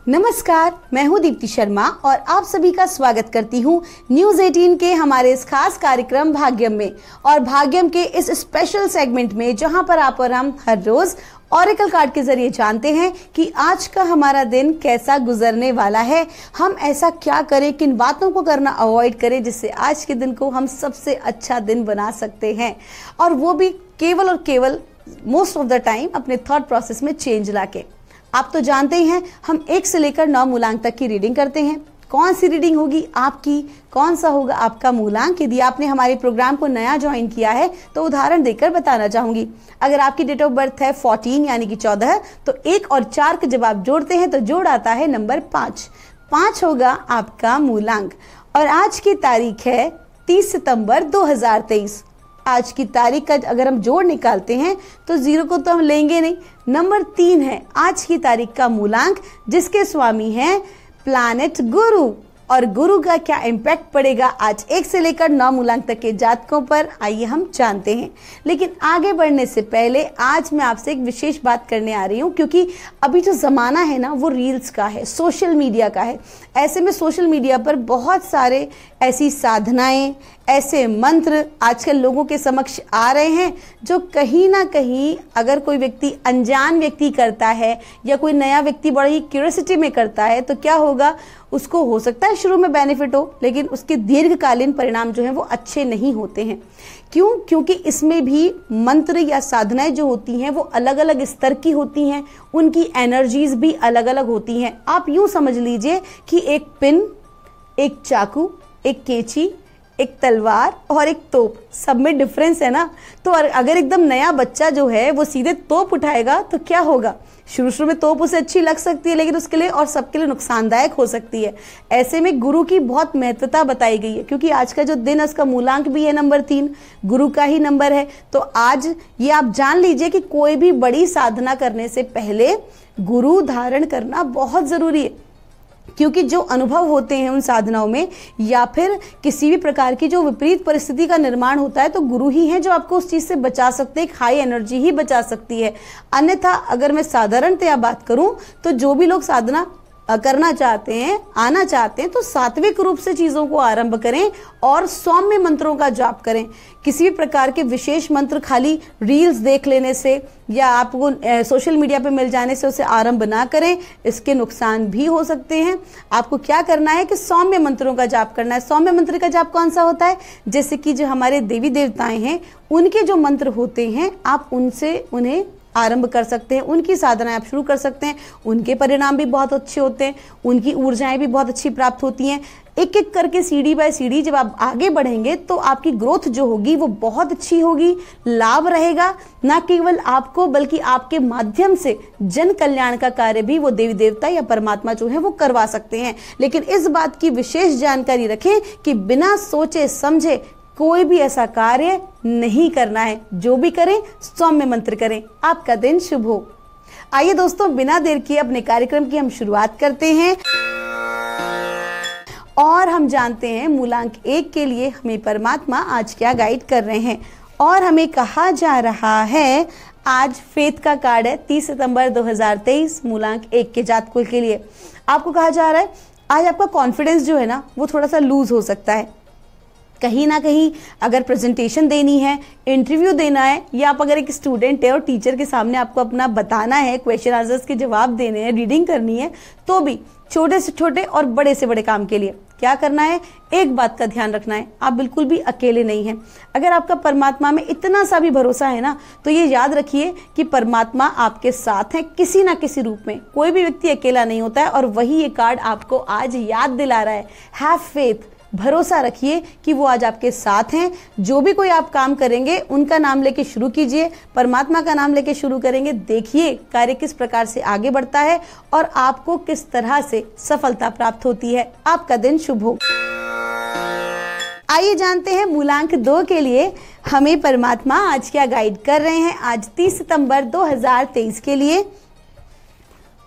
नमस्कार, मैं हूं दीप्ति शर्मा और आप सभी का स्वागत करती हूं न्यूज़ 18 के हमारे इस खास कार्यक्रम भाग्यम में। और भाग्यम के इस स्पेशल सेगमेंट में जहां पर आप और हम हर रोज ऑरेकल कार्ड के जरिए जानते हैं कि आज का हमारा दिन कैसा गुजरने वाला है, हम ऐसा क्या करें, किन बातों को करना अवॉइड करें जिससे आज के दिन को हम सबसे अच्छा दिन बना सकते हैं, और वो भी केवल और केवल मोस्ट ऑफ द टाइम अपने थॉट प्रोसेस में चेंज लाके। आप तो जानते ही हैं हम 1 से लेकर 9 मूलांक तक की रीडिंग करते हैं। कौन सी रीडिंग होगी आपकी, कौन सा होगा आपका मूलांक, यदि आपने हमारे प्रोग्राम को नया ज्वाइन किया है तो उदाहरण देकर बताना चाहूंगी। अगर आपकी डेट ऑफ बर्थ है 14 यानी कि 14, तो 1 और 4 के जब आप जोड़ते हैं तो जोड़ आता है नंबर 5। 5 होगा आपका मूलांक। और आज की तारीख है 30 सितंबर 2023। आज की तारीख का अगर हम जोड़ निकालते हैं तो 0 को तो हम लेंगे नहीं। नंबर 3 है आज की तारीख का मूलांक, जिसके स्वामी हैं प्लैनेट गुरु। और गुरु का क्या इम्पैक्ट पड़ेगा आज 1 से लेकर 9 मूलांक तक के जातकों पर, आइए हम जानते हैं। लेकिन आगे बढ़ने से पहले आज मैं आपसे एक विशेष बात करने आ रही हूँ, क्योंकि अभी जो ज़माना है ना वो रील्स का है, सोशल मीडिया का है। ऐसे में सोशल मीडिया पर बहुत सारे ऐसी साधनाएं, ऐसे मंत्र आजकल लोगों के समक्ष आ रहे हैं जो कहीं ना कहीं अगर कोई व्यक्ति अनजान व्यक्ति करता है या कोई नया व्यक्ति बड़ी ही क्यूरियोसिटी में करता है तो क्या होगा, उसको हो सकता है शुरू में बेनिफिट हो, लेकिन उसके दीर्घकालीन परिणाम जो है वो अच्छे नहीं होते हैं। क्यों? क्योंकि इसमें भी मंत्र या साधनाएं जो होती हैं वो अलग अलग स्तर की होती हैं, उनकी एनर्जीज भी अलग अलग होती हैं। आप यूं समझ लीजिए कि एक पिन, एक चाकू, एक कैंची, एक तलवार और एक तोप, सब में डिफरेंस है ना। तो अगर एकदम नया बच्चा जो है वो सीधे तोप उठाएगा तो क्या होगा, शुरू में तोप उसे अच्छी लग सकती है लेकिन उसके लिए और सबके लिए नुकसानदायक हो सकती है। ऐसे में गुरु की बहुत महत्वता बताई गई है, क्योंकि आज का जो दिन है उसका मूलांक भी है नंबर 3, गुरु का ही नंबर है। तो आज ये आप जान लीजिए कि कोई भी बड़ी साधना करने से पहले गुरु धारण करना बहुत जरूरी है, क्योंकि जो अनुभव होते हैं उन साधनाओं में या फिर किसी भी प्रकार की जो विपरीत परिस्थिति का निर्माण होता है तो गुरु ही हैं जो आपको उस चीज से बचा सकते हैं। एक हाई एनर्जी ही बचा सकती है। अन्यथा अगर मैं साधारणतया बात करूं तो जो भी लोग साधना करना चाहते हैं, आना चाहते हैं, तो सात्विक रूप से चीजों को आरंभ करें और सौम्य मंत्रों का जाप करें। किसी भी प्रकार के विशेष मंत्र खाली रील्स देख लेने से या आपको सोशल मीडिया पे मिल जाने से उसे आरंभ ना करें, इसके नुकसान भी हो सकते हैं। आपको क्या करना है कि सौम्य मंत्रों का जाप करना है। सौम्य मंत्र का जाप कौन सा होता है? जैसे कि जो हमारे देवी देवताएं हैं उनके जो मंत्र होते हैं आप उनसे उन्हें आरंभ कर सकते हैं, उनकी साधनाएं आप शुरू कर सकते हैं। उनके परिणाम भी बहुत अच्छे होते हैं, उनकी ऊर्जाएं भी बहुत अच्छी प्राप्त होती हैं। एक एक करके सीढ़ी बाय सीढ़ी जब आप आगे बढ़ेंगे तो आपकी ग्रोथ जो होगी वो बहुत अच्छी होगी। लाभ रहेगा न केवल आपको बल्कि आपके माध्यम से जन कल्याण का कार्य भी वो देवी देवता या परमात्मा जो है वो करवा सकते हैं। लेकिन इस बात की विशेष जानकारी रखें कि बिना सोचे समझे कोई भी ऐसा कार्य नहीं करना है। जो भी करें सौम्य मंत्र करें। आपका दिन शुभ हो। आइए दोस्तों, बिना देर किए अपने कार्यक्रम की हम शुरुआत करते हैं और हम जानते हैं मूलांक 1 के लिए हमें परमात्मा आज क्या गाइड कर रहे हैं। और हमें कहा जा रहा है आज फेथ का कार्ड है 30 सितंबर 2023 मूलांक 1 के जातकों के लिए। आपको कहा जा रहा है आज आपका कॉन्फिडेंस जो है ना वो थोड़ा सा लूज हो सकता है। कहीं ना कहीं अगर प्रेजेंटेशन देनी है, इंटरव्यू देना है, या आप अगर एक स्टूडेंट है और टीचर के सामने आपको अपना बताना है, क्वेश्चन आंसर्स के जवाब देने हैं, रीडिंग करनी है, तो भी छोटे से छोटे और बड़े से बड़े काम के लिए क्या करना है, एक बात का ध्यान रखना है, आप बिल्कुल भी अकेले नहीं हैं। अगर आपका परमात्मा में इतना सा भी भरोसा है ना तो ये याद रखिए कि परमात्मा आपके साथ है किसी ना किसी रूप में। कोई भी व्यक्ति अकेला नहीं होता है और वही ये कार्ड आपको आज याद दिला रहा है। हैव फेथ, भरोसा रखिए कि वो आज आपके साथ हैं। जो भी कोई आप काम करेंगे उनका नाम लेके शुरू कीजिए, परमात्मा का नाम लेके शुरू करेंगे, देखिए कार्य किस प्रकार से आगे बढ़ता है और आपको किस तरह से सफलता प्राप्त होती है। आपका दिन शुभ हो। आइए जानते हैं मूलांक 2 के लिए हमें परमात्मा आज क्या गाइड कर रहे हैं आज 30 सितंबर 2023 के लिए।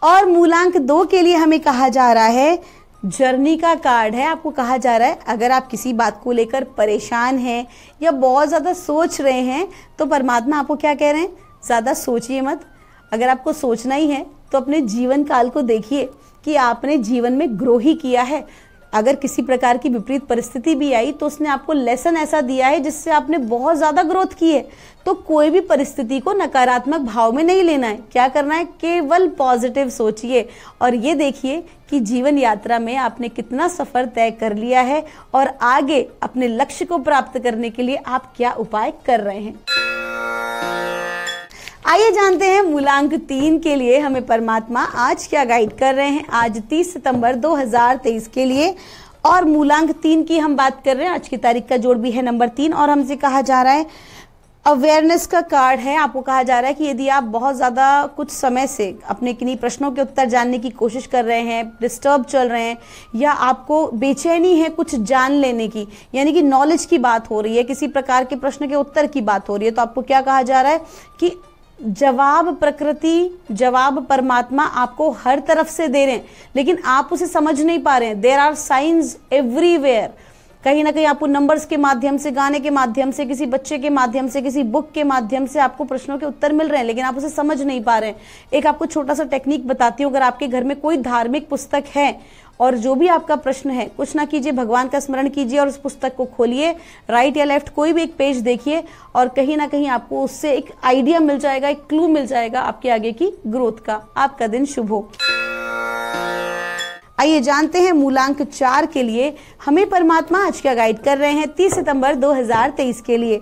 और मूलांक 2 के लिए हमें कहा जा रहा है जर्नी का कार्ड है। आपको कहा जा रहा है अगर आप किसी बात को लेकर परेशान हैं या बहुत ज़्यादा सोच रहे हैं तो परमात्मा आपको क्या कह रहे हैं, ज़्यादा सोचिए मत। अगर आपको सोचना ही है तो अपने जीवन काल को देखिए कि आपने जीवन में ग्रो ही किया है। अगर किसी प्रकार की विपरीत परिस्थिति भी आई तो उसने आपको लेसन ऐसा दिया है जिससे आपने बहुत ज्यादा ग्रोथ की है। तो कोई भी परिस्थिति को नकारात्मक भाव में नहीं लेना है, क्या करना है, केवल पॉजिटिव सोचिए और ये देखिए कि जीवन यात्रा में आपने कितना सफर तय कर लिया है और आगे अपने लक्ष्य को प्राप्त करने के लिए आप क्या उपाय कर रहे हैं। आइए जानते हैं मूलांक 3 के लिए हमें परमात्मा आज क्या गाइड कर रहे हैं, आज 30 सितंबर 2023 के लिए। और मूलांक 3 की हम बात कर रहे हैं, आज की तारीख का जोड़ भी है नंबर 3 और हमसे कहा जा रहा है अवेयरनेस का कार्ड है। आपको कहा जा रहा है कि यदि आप बहुत ज़्यादा कुछ समय से अपने किन्हीं प्रश्नों के उत्तर जानने की कोशिश कर रहे हैं, डिस्टर्ब चल रहे हैं या आपको बेचैनी है कुछ जान लेने की, यानी कि नॉलेज की बात हो रही है, किसी प्रकार के प्रश्न के उत्तर की बात हो रही है, तो आपको क्या कहा जा रहा है कि जवाब प्रकृति, जवाब परमात्मा आपको हर तरफ से दे रहे हैं लेकिन आप उसे समझ नहीं पा रहे हैं। There are science everywhere. कहीं ना कहीं आपको नंबर्स के माध्यम से, गाने के माध्यम से, किसी बच्चे के माध्यम से, किसी बुक के माध्यम से आपको प्रश्नों के उत्तर मिल रहे हैं लेकिन आप उसे समझ नहीं पा रहे हैं। एक आपको छोटा सा टेक्निक बताती हूँ। अगर आपके घर में कोई धार्मिक पुस्तक है और जो भी आपका प्रश्न है, कुछ ना कीजिए, भगवान का स्मरण कीजिए और उस पुस्तक को खोलिए, राइट या लेफ्ट कोई भी एक पेज देखिए और कहीं ना कहीं आपको उससे एक आइडिया मिल जाएगा, एक क्लू मिल जाएगा आपके आगे की ग्रोथ का। आपका दिन शुभ हो। आइए जानते हैं मूलांक 4 के लिए हमें परमात्मा आज क्या गाइड कर रहे हैं 30 सितंबर 2023 के लिए।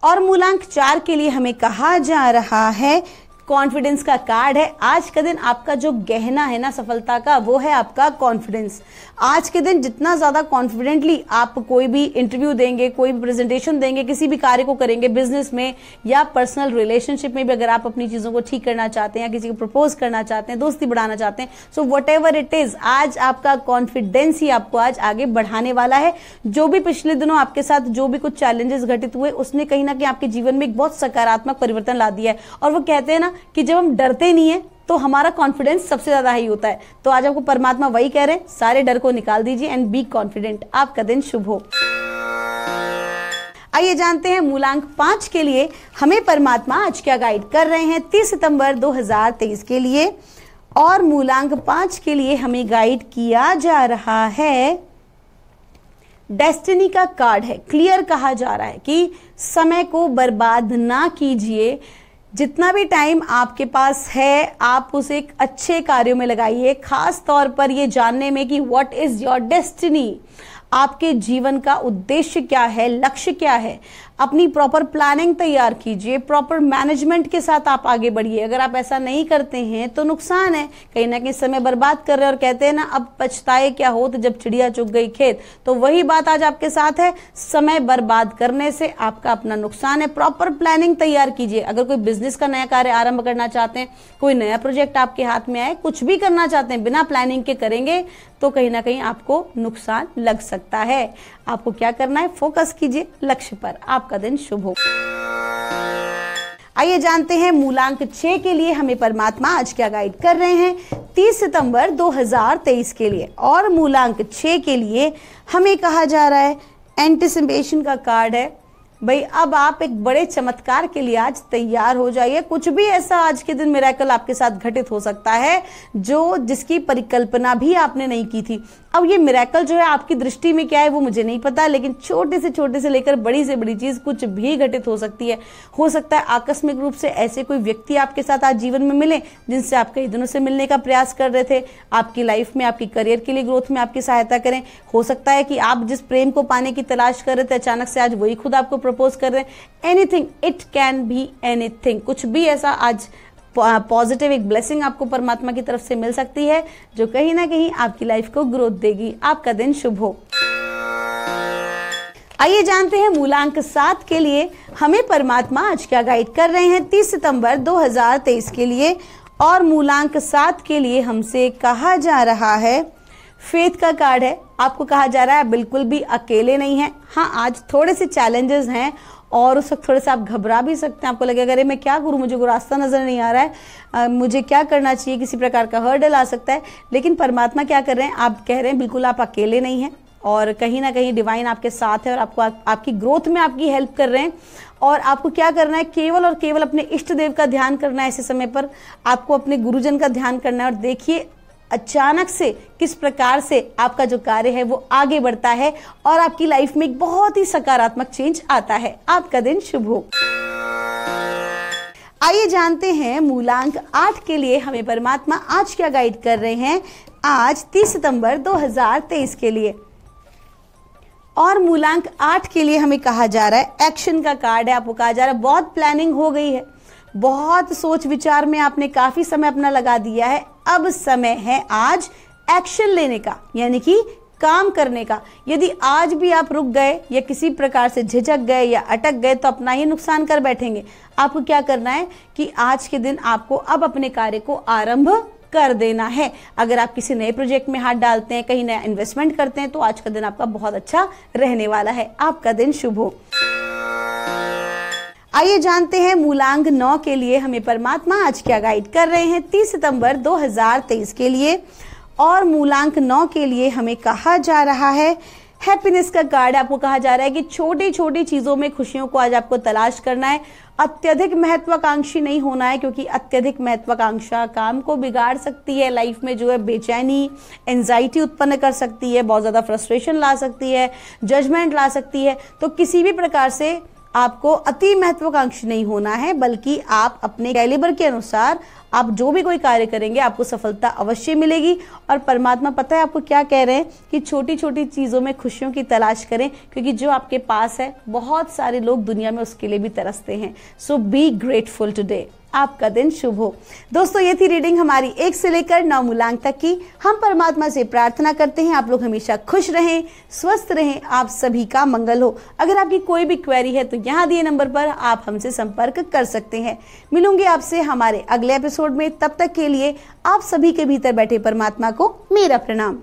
और मूलांक 4 के लिए हमें कहा जा रहा है कॉन्फिडेंस का कार्ड है। आज का दिन आपका जो गहना है ना सफलता का, वो है आपका कॉन्फिडेंस। आज के दिन जितना ज्यादा कॉन्फिडेंटली आप कोई भी इंटरव्यू देंगे, कोई भी प्रेजेंटेशन देंगे, किसी भी कार्य को करेंगे, बिजनेस में या पर्सनल रिलेशनशिप में भी अगर आप अपनी चीजों को ठीक करना चाहते हैं या किसी को प्रपोज करना चाहते हैं, दोस्ती बढ़ाना चाहते हैं, so what ever it is, आज आपका कॉन्फिडेंस ही आपको आज आगे बढ़ाने वाला है। जो भी पिछले दिनों आपके साथ जो भी कुछ चैलेंजेस घटित हुए उसने कहीं ना कहीं आपके जीवन में एक बहुत सकारात्मक परिवर्तन ला दिया है। और वो कहते हैं ना कि जब हम डरते नहीं है तो हमारा कॉन्फिडेंस सबसे ज्यादा ही होता है। तो आज आपको परमात्मा वही कह रहे हैं, सारे डर को निकाल दीजिए एंड बी कॉन्फिडेंट। आपका दिन शुभ हो। आइए जानते हैं मूलांक 5 के लिए हमें परमात्मा आज क्या गाइड कर रहे हैं 30 सितंबर 2023 के लिए। और मूलांक 5 के लिए हमें गाइड किया जा रहा है डेस्टिनी का कार्ड है। क्लियर कहा जा रहा है कि समय को बर्बाद ना कीजिए, जितना भी टाइम आपके पास है आप उसे एक अच्छे कार्यों में लगाइए, खास तौर पर ये जानने में कि व्हाट इज योर डेस्टिनी, आपके जीवन का उद्देश्य क्या है, लक्ष्य क्या है। अपनी प्रॉपर प्लानिंग तैयार कीजिए, प्रॉपर मैनेजमेंट के साथ आप आगे बढ़िए। अगर आप ऐसा नहीं करते हैं तो नुकसान है, कहीं ना कहीं समय बर्बाद कर रहे हैं। और कहते हैं ना, अब पछताए क्या हो तो जब चिड़िया चुग गई खेत, तो वही बात आज आपके साथ है। समय बर्बाद करने से आपका अपना नुकसान है। प्रॉपर प्लानिंग तैयार कीजिए। अगर कोई बिजनेस का नया कार्य आरंभ करना चाहते हैं, कोई नया प्रोजेक्ट आपके हाथ में आए, कुछ भी करना चाहते हैं, बिना प्लानिंग के करेंगे तो कहीं ना कहीं आपको नुकसान लग सकता है। आपको क्या करना है, फोकस कीजिए लक्ष्य पर। आपका दिन शुभ हो। आइए जानते हैं मूलांक 6 के लिए हमें परमात्मा आज क्या गाइड कर रहे हैं 30 सितंबर 2023 के लिए। और मूलांक 6 के लिए हमें कहा जा रहा है एंटिसिपेशन का कार्ड है। भाई अब आप एक बड़े चमत्कार के लिए आज तैयार हो जाइए। कुछ भी ऐसा आज के दिन मिरेकल आपके साथ घटित हो सकता है जो जिसकी परिकल्पना भी आपने नहीं की थी। अब ये मिरेकल जो है आपकी दृष्टि में क्या है वो मुझे नहीं पता, लेकिन छोटे से लेकर बड़ी से बड़ी चीज कुछ भी घटित हो सकती है। हो सकता है आकस्मिक रूप से ऐसे कोई व्यक्ति आपके साथ आज जीवन में मिले जिनसे आप कई दिनों से मिलने का प्रयास कर रहे थे, आपकी लाइफ में, आपकी करियर के लिए, ग्रोथ में आपकी सहायता करें। हो सकता है कि आप जिस प्रेम को पाने की तलाश कर रहे थे अचानक से आज वही खुद आपको प्रपोज कर रहे हैं। Anything, it can be anything. कुछ भी ऐसा आज पॉजिटिव एक ब्लेसिंग आपको परमात्मा की तरफ से मिल सकती है जो कहीं ना कहीं आपकी लाइफ को ग्रोथ देगी। आपका दिन शुभ हो। आइए जानते हैं मूलांक 7 के लिए हमें परमात्मा आज क्या गाइड कर रहे हैं 30 सितंबर 2023 के लिए। और मूलांक 7 के लिए हमसे कहा जा रहा है फेथ का कार्ड है। आपको कहा जा रहा है बिल्कुल भी अकेले नहीं है। हाँ, आज थोड़े से चैलेंजेस हैं और उस वक्त थोड़े से आप घबरा भी सकते हैं। आपको लगेगा अरे मैं क्या करूं, मुझे कोई रास्ता नजर नहीं आ रहा है, मुझे क्या करना चाहिए, किसी प्रकार का हर्डल आ सकता है। लेकिन परमात्मा क्या कर रहे हैं, आप कह रहे हैं बिल्कुल आप अकेले नहीं हैं और कहीं ना कहीं डिवाइन आपके साथ है और आपको आपकी ग्रोथ में आपकी हेल्प कर रहे हैं। और आपको क्या करना है, केवल और केवल अपने इष्ट देव का ध्यान करना है। ऐसे समय पर आपको अपने गुरुजन का ध्यान करना है और देखिए अचानक से किस प्रकार से आपका जो कार्य है वो आगे बढ़ता है और आपकी लाइफ में एक बहुत ही सकारात्मक चेंज आता है। आपका दिन शुभ हो। आइए जानते हैं मूलांक 8 के लिए हमें परमात्मा आज क्या गाइड कर रहे हैं आज 30 सितंबर 2023 के लिए। और मूलांक 8 के लिए हमें कहा जा रहा है, एक्शन का कार्ड है। आपको कहा जा रहा है बहुत प्लानिंग हो गई है, बहुत सोच विचार में आपने काफी समय अपना लगा दिया है। अब समय है आज एक्शन लेने का, यानी कि काम करने का। यदि आज भी आप रुक गए या किसी प्रकार से झिझक गए या अटक गए तो अपना ही नुकसान कर बैठेंगे। आपको क्या करना है कि आज के दिन आपको अब अपने कार्य को आरंभ कर देना है। अगर आप किसी नए प्रोजेक्ट में हाथ डालते हैं, कहीं नया इन्वेस्टमेंट करते हैं तो आज का दिन आपका बहुत अच्छा रहने वाला है। आपका दिन शुभ हो। आइए जानते हैं मूलांक 9 के लिए हमें परमात्मा आज क्या गाइड कर रहे हैं 30 सितंबर 2023 के लिए। और मूलांक 9 के लिए हमें कहा जा रहा है, हैप्पीनेस का कार्ड। आपको कहा जा रहा है कि छोटी छोटी चीजों में खुशियों को आज आपको तलाश करना है। अत्यधिक महत्वाकांक्षी नहीं होना है, क्योंकि अत्यधिक महत्वाकांक्षा काम को बिगाड़ सकती है। लाइफ में जो है बेचैनी, एंजाइटी उत्पन्न कर सकती है, बहुत ज्यादा फ्रस्ट्रेशन ला सकती है, जजमेंट ला सकती है। तो किसी भी प्रकार से आपको अति महत्वाकांक्षी नहीं होना है, बल्कि आप अपने कैलिबर के अनुसार आप जो भी कोई कार्य करेंगे आपको सफलता अवश्य मिलेगी। और परमात्मा पता है आपको क्या कह रहे हैं कि छोटी छोटी चीजों में खुशियों की तलाश करें, क्योंकि जो आपके पास है बहुत सारे लोग दुनिया में उसके लिए भी तरसते हैं। सो बी ग्रेटफुल टुडे। आपका दिन शुभ हो। दोस्तों, ये थी रीडिंग हमारी 1 से लेकर 9 मूलांक तक की। हम परमात्मा से प्रार्थना करते हैं आप लोग हमेशा खुश रहें, स्वस्थ रहें, आप सभी का मंगल हो। अगर आपकी कोई भी क्वेरी है तो यहाँ दिए नंबर पर आप हमसे संपर्क कर सकते हैं। मिलूंगी आपसे हमारे अगले एपिसोड में। तब तक के लिए आप सभी के भीतर बैठे परमात्मा को मेरा प्रणाम।